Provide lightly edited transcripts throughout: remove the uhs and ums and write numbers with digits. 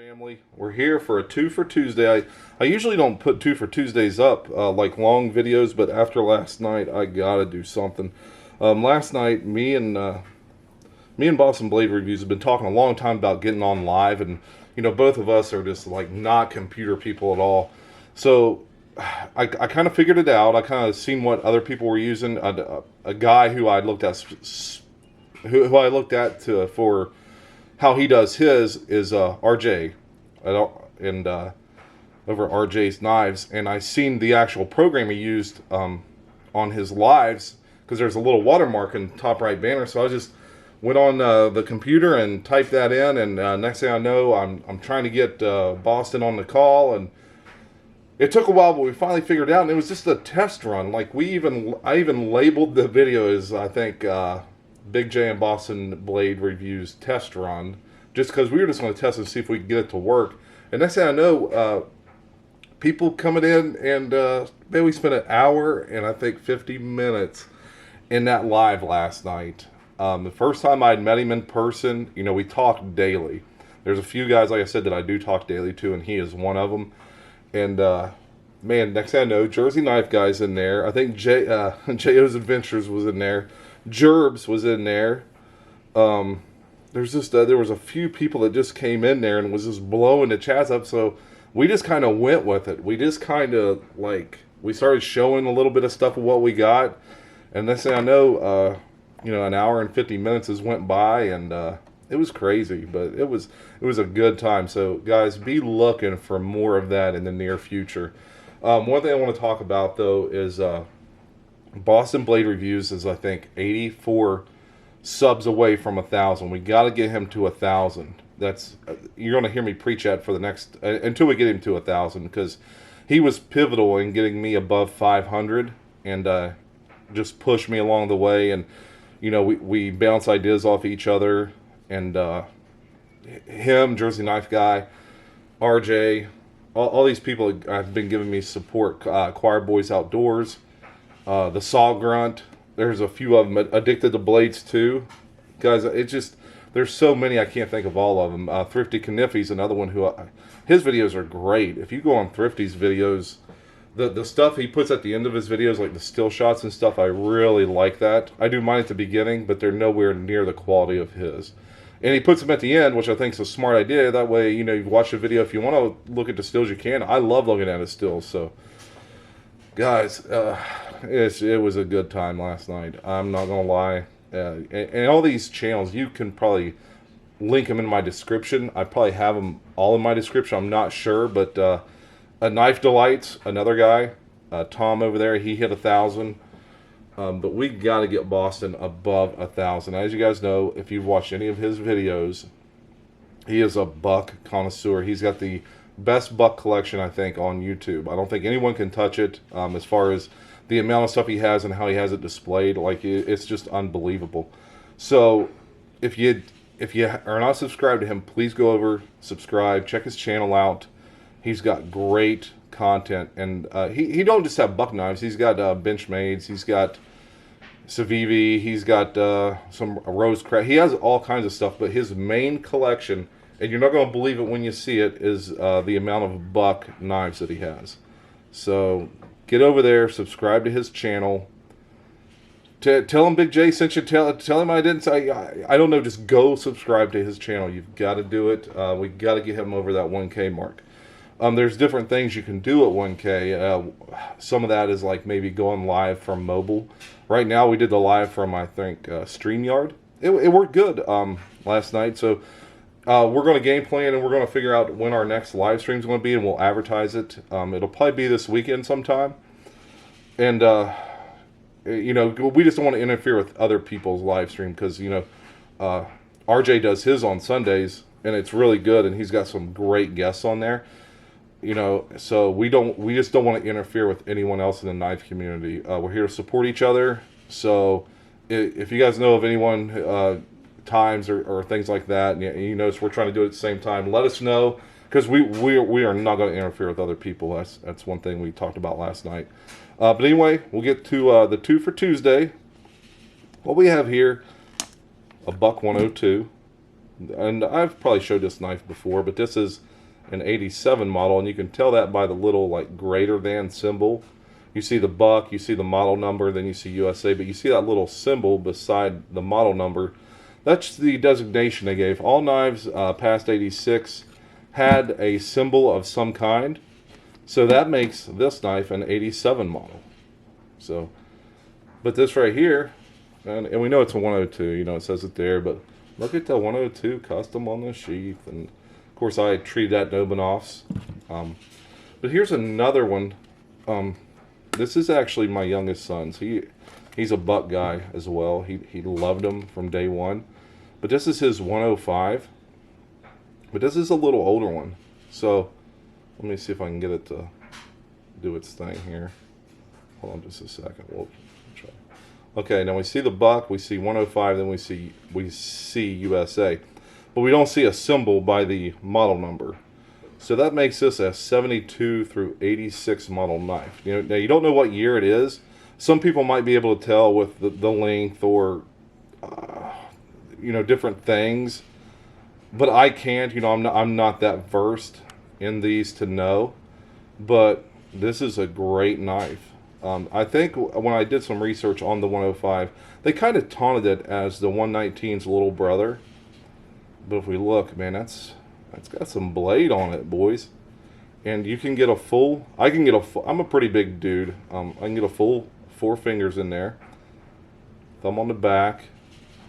family. We're here for a Two for Tuesday. I usually don't put Two for Tuesdays up like long videos, but after last night, I gotta do something. Last night, me and Boston Blade Reviews have been talking a long time about getting on live, and both of us are just like not computer people at all. So I kind of figured it out. I kind of seen what other people were using. A guy who I looked at, for how he does his is RJ, and over RJ's Knives, and I seen the actual program he used on his lives, because there's a little watermark in the top right banner. So I just went on the computer and typed that in, and next thing I know, I'm trying to get Boston on the call, and it took a while, but we finally figured it out, and it was just a test run. Like I even labeled the video as, I think, Big J and Boston Blade Reviews test run, just because we were just going to test and see if we could get it to work. And next thing I know, people coming in, and man, we spent an hour and I think 50 minutes in that live last night. The first time I'd met him in person, we talked daily. There's a few guys, like I said, that I do talk daily to, and he is one of them. And man, next thing I know, Jersey Knife Guy's in there. I think J.O.'s Adventures was in there. Jerbs was in there. There was a few people that just came in there and was just blowing the chats up. So we just kind of went with it. We just kind of we started showing a little bit of stuff of what we got. And next thing I know, an hour and 50 minutes has went by, and it was crazy, but it was a good time. So guys, be looking for more of that in the near future. One thing I want to talk about though is Boston Blade Reviews is, I think, 84 subs away from 1,000. We got to get him to 1,000. That's you're going to hear me preach that for the next until we get him to 1,000, because he was pivotal in getting me above 500 and just pushed me along the way. And we bounce ideas off each other, and him, Jersey Knife Guy, RJ, all these people have been giving me support. Choir Boys Outdoors, the Saw Grunt. There's a few of them. Addicted to Blades too, guys. There's so many, I can't think of all of them. Thrifty Kniffy's another one who his videos are great. If you go on Thrifty's videos, the stuff he puts at the end of his videos, like the still shots and stuff, I really like that. I do mine at the beginning, but they're nowhere near the quality of his. And he puts them at the end, which I think is a smart idea. That way, you watch the video. If you want to look at the stills, you can. I love looking at his stills. So, guys, it was a good time last night. I'm not going to lie. And all these channels, you can probably link them in my description. I probably have them all in my description. I'm not sure, but Knife Delights, another guy, Tom over there, he hit 1,000. But we got to get Boston above 1,000. As you guys know, if you've watched any of his videos, he is a buck connoisseur. He's got the best buck collection, I think, on YouTube. I don't think anyone can touch it as far as the amount of stuff he has and how he has it displayed. It's just unbelievable. So if you are not subscribed to him, please go over, subscribe, check his channel out. He's got great content, and he don't just have buck knives. He's got Benchmades. He's got Civivi. He's got some Rosecraft. He has all kinds of stuff, but his main collection, and you're not going to believe it when you see it, is the amount of buck knives that he has. So get over there, subscribe to his channel. Tell him Big J sent you. Tell him I didn't say. I don't know. Just go subscribe to his channel. You've got to do it. We got to get him over that 1K mark. There's different things you can do at 1K. Some of that is like maybe going live from mobile. Right now we did the live from, I think, StreamYard. It worked good last night. So we're going to game plan, and we're going to figure out when our next live stream is going to be, and we'll advertise it. It'll probably be this weekend sometime. And, we just don't want to interfere with other people's live stream, because, RJ does his on Sundays, and it's really good, and he's got some great guests on there. So we just don't want to interfere with anyone else in the knife community. We're here to support each other. So if you guys know of anyone, times or things like that, and you notice we're trying to do it at the same time, let us know, because we are not going to interfere with other people. That's one thing we talked about last night. But anyway, we'll get to the Two for Tuesday. What we have here, a Buck 102, and I've probably showed this knife before, but this is an 87 model, and you can tell that by the little like greater than symbol. You see the buck, you see the model number, then you see USA, but you see that little symbol beside the model number. That's the designation they gave. All knives past 86 had a symbol of some kind, so that makes this knife an 87 model. So, but this right here, and we know it's a 102, you know, it says it there, but look at the 102 custom on the sheath, and of course I treated that Nobanoffs. But here's another one. This is actually my youngest son's. He's a buck guy as well. He loved them from day one. But this is his 105. But this is a little older one. So let me see if I can get it to do its thing here. Hold on just a second. We'll try. Okay, now we see the buck, we see 105, then we see USA. But we don't see a symbol by the model number. So that makes this a 72 through 86 model knife. You know, now you don't know what year it is. Some people might be able to tell with the length or you know, different things, but I can't. You know, I'm not that versed in these to know. But this is a great knife. I think when I did some research on the 105, they kind of taunted it as the 119's little brother. But if we look, man, that's got some blade on it, boys. And you can get a full, I'm a pretty big dude. I can get a full 4 fingers in there. Thumb on the back.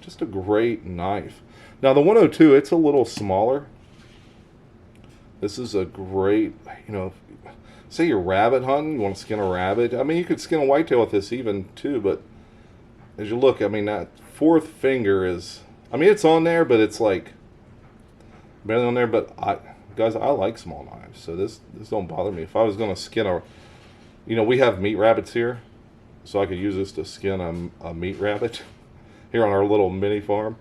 Just a great knife. Now the 102, it's a little smaller. This is a great, you know, say you're rabbit hunting, you want to skin a rabbit. I mean, you could skin a whitetail with this even too, but as you look, I mean, that 4th finger is, I mean, it's on there, but it's like barely on there. But guys, I like small knives, so this don't bother me. If I was going to skin a, you know, we have meat rabbits here, so I could use this to skin a meat rabbit here on our little mini farm.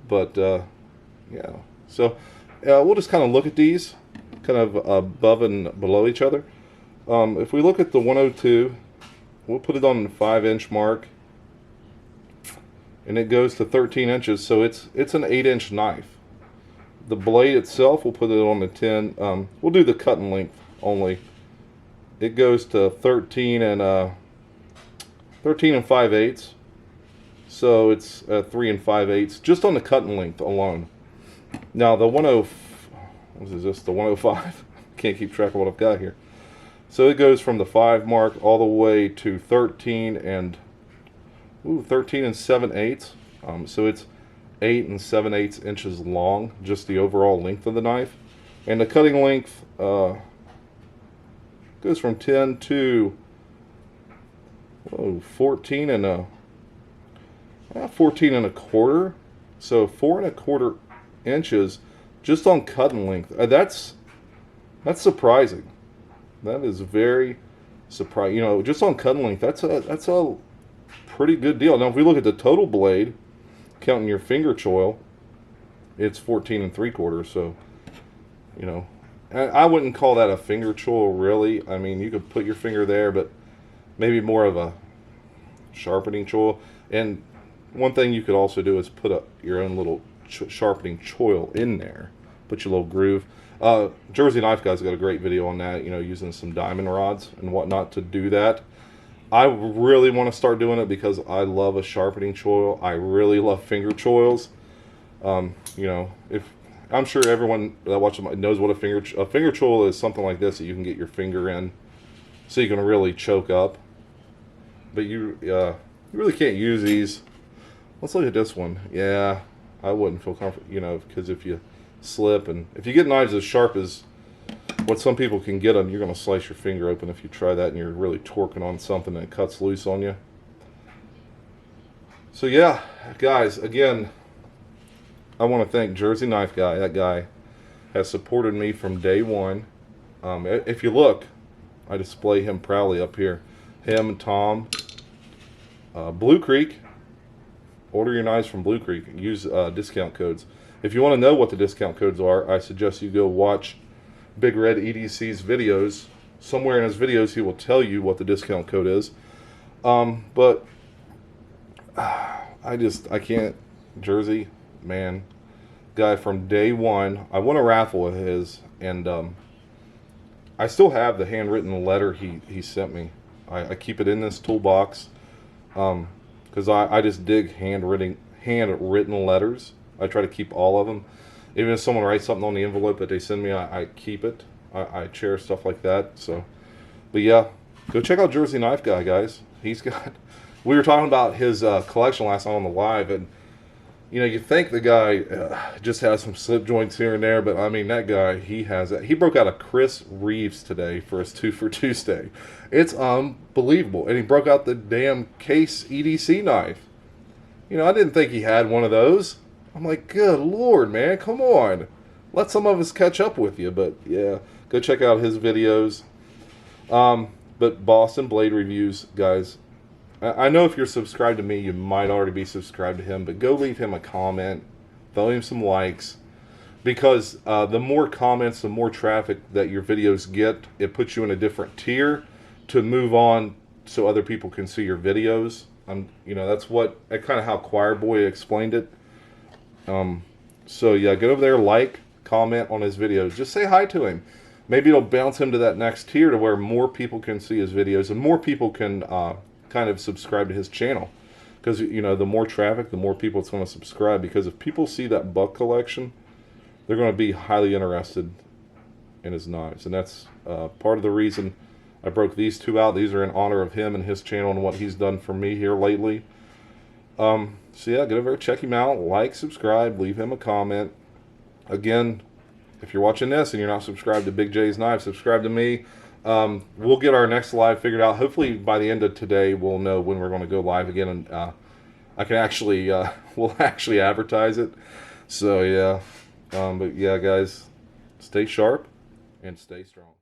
But yeah, so we'll just kind of look at these kind of above and below each other. If we look at the 102, we'll put it on the 5-inch mark, and it goes to 13 inches, so it's an 8-inch knife. The blade itself, we'll put it on the 10. We'll do the cut and length only. It goes to 13 and 5/8. So it's 3 and 5/8 just on the cut and length alone. Now the 10, what is this? The 105. Can't keep track of what I've got here. So it goes from the 5 mark all the way to 13 and 7/8. So it's 8 and 7/8 inches long, just the overall length of the knife. And the cutting length goes from 10 to 14 and a 14 1/4. So 4 1/4 inches just on cutting length. That's surprising. That is very surprising. You know, just on cutting length, that's a pretty good deal. Now, if we look at the total blade, counting your finger choil, it's 14 3/4. So, you know, I wouldn't call that a finger choil really. I mean, you could put your finger there, but maybe more of a sharpening choil. And one thing you could also do is put your own little sharpening choil in there. Put your little groove. Jersey Knife Guy's got a great video on that, you know, using some diamond rods and whatnot to do that. I really want to start doing it because I love a sharpening choil. I really love finger choils. You know, I'm sure everyone that watches knows what a finger choil is. Something like this that you can get your finger in, so you can really choke up. But you really can't use these. Let's look at this one. Yeah, I wouldn't feel comfortable, you know, because if you slip, and if you get knives as sharp as what some people can get them, you're going to slice your finger open if you try that and you're really torquing on something and it cuts loose on you. So yeah, guys, again, I want to thank Jersey Knife Guy. That guy has supported me from day one. If you look, I display him proudly up here. Him and Tom. Blue Creek. Order your knives from Blue Creek. Use discount codes. If you want to know what the discount codes are, I suggest you go watch Big Red EDC's videos. Somewhere in his videos, he will tell you what the discount code is. But I can't. Jersey, man, guy from day one. I won a raffle of his, and I still have the handwritten letter he sent me. I keep it in this toolbox because I just dig handwritten letters. I try to keep all of them. Even if someone writes something on the envelope that they send me, I keep it. I cherish stuff like that. So, but yeah, go check out Jersey Knife Guy, guys. He's got. We were talking about his collection last night on the live, and you know, you think the guy just has some slip joints here and there, but I mean, that guy, he has it. He broke out a Chris Reeves today for his 2 for Tuesday. It's unbelievable. And he broke out the damn Case EDC knife. You know, I didn't think he had one of those. I'm like, good Lord, man, come on. Let some of us catch up with you. But yeah, go check out his videos. But Boston Blade Reviews, guys, I know if you're subscribed to me, you might already be subscribed to him, but go leave him a comment, throw him some likes, because the more comments, the more traffic that your videos get, it puts you in a different tier to move on so other people can see your videos. You know, that's kind of how Choir Boy explained it. So yeah, get over there, like, comment on his videos, just say hi to him. Maybe it'll bounce him to that next tier to where more people can see his videos and more people can kind of subscribe to his channel, because you know, the more traffic, the more people it's going to subscribe, because if people see that buck collection, they're going to be highly interested in his knives. And that's part of the reason I broke these two out. These are in honor of him and his channel and what he's done for me here lately. So yeah, get over there, check him out, like, subscribe, leave him a comment. Again, if you're watching this and you're not subscribed to Big J's Knives, subscribe to me. We'll get our next live figured out. Hopefully by the end of today, we'll know when we're going to go live again, and I can actually, we'll actually advertise it. So yeah, but yeah, guys, stay sharp and stay strong.